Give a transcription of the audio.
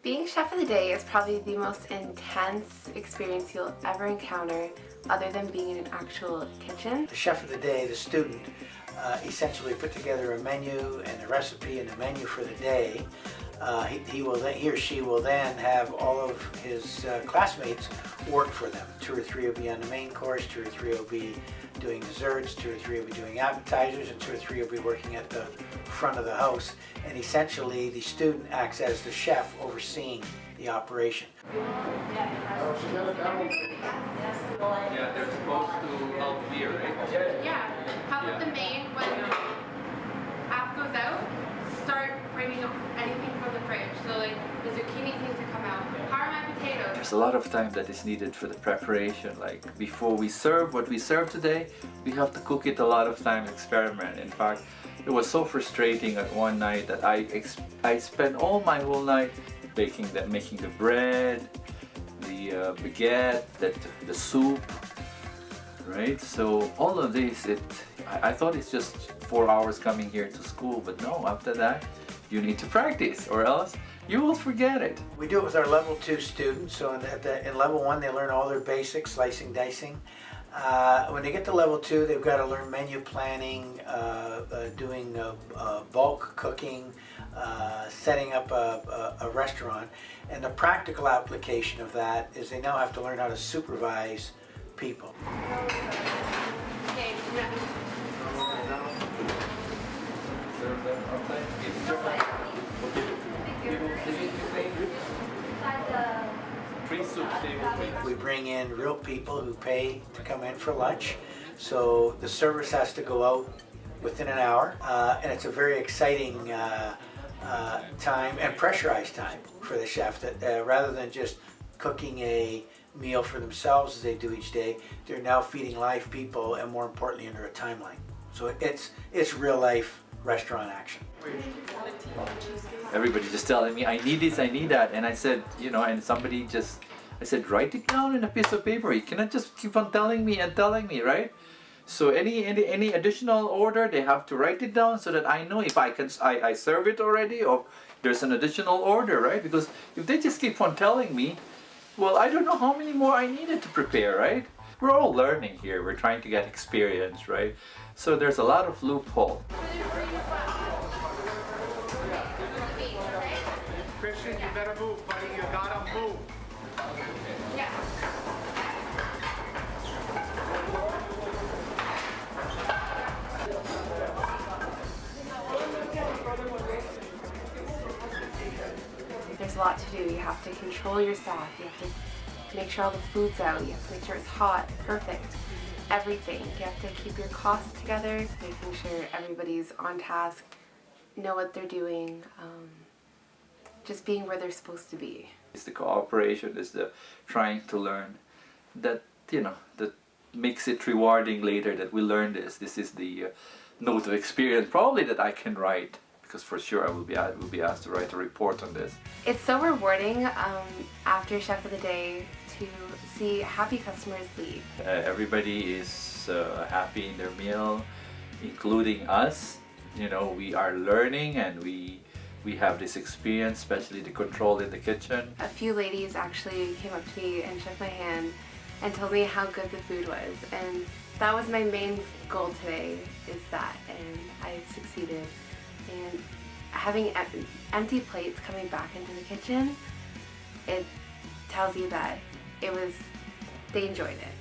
Being chef of the day is probably the most intense experience you'll ever encounter other than being in an actual kitchen. The chef of the day, the student, essentially put together a menu and a recipe and a menu for the day. He or she will then have all of his classmates work for them. 2 or 3 will be on the main course, 2 or 3 will be doing desserts, 2 or 3 will be doing appetizers, and 2 or 3 will be working at the front of the house. And essentially the student acts as the chef overseeing the operation. Yeah, they're supposed to help beer, right? Yeah, how about the main when app goes out, start bringing up anything from the fridge. So like the zucchinis need to come out. How are my potatoes? There's a lot of time that is needed for the preparation. Like before we serve what we serve today, we have to cook it a lot of time, experiment. In fact, it was so frustrating at one night that I spent all my whole night making the bread, the baguette, the soup, right? So all of this, I thought it's just 4 hours coming here to school, but no, after that, you need to practice or else you will forget it. We do it with our level 2 students. So in level 1, they learn all their basics, slicing, dicing. When they get to level 2, they've got to learn menu planning, doing bulk cooking, setting up a restaurant. And the practical application of that is they now have to learn how to supervise people. Okay, Serve them outside. Three soups table, please. We bring in real people who pay to come in for lunch. So the service has to go out within an hour. And it's a very exciting time and pressurized time for the chef that rather than just cooking a meal for themselves as they do each day, they're now feeding live people and more importantly under a timeline. So it's real life restaurant action. Everybody just telling me, I need this, I need that. And I said, and I said, write it down in a piece of paper. You cannot just keep on telling me, right? So any additional order, they have to write it down so that I know if I serve it already or there's an additional order, right? Because if they just keep on telling me, well, I don't know how many more I needed to prepare, right? We're all learning here. We're trying to get experience, right? So there's a lot of loophole. Christian, you better move, buddy. You gotta move. yeah. There's a lot to do. You have to control your staff. You have to make sure all the food's out. You have to make sure it's hot, perfect, everything. You have to keep your costs together, making sure everybody's on task, know what they're doing, just being where they're supposed to be. It's the cooperation, it's the trying to learn that, that makes it rewarding later that we learn this. This is the note of experience probably that I can write. Because for sure I will be asked to write a report on this. It's so rewarding after Chef of the Day to see happy customers leave. Everybody is happy in their meal, including us. We are learning and we have this experience, especially the control in the kitchen. A few ladies actually came up to me and shook my hand and told me how good the food was, and that was my main goal today, is that, and I succeeded. And having empty plates coming back into the kitchen, it tells you that they enjoyed it.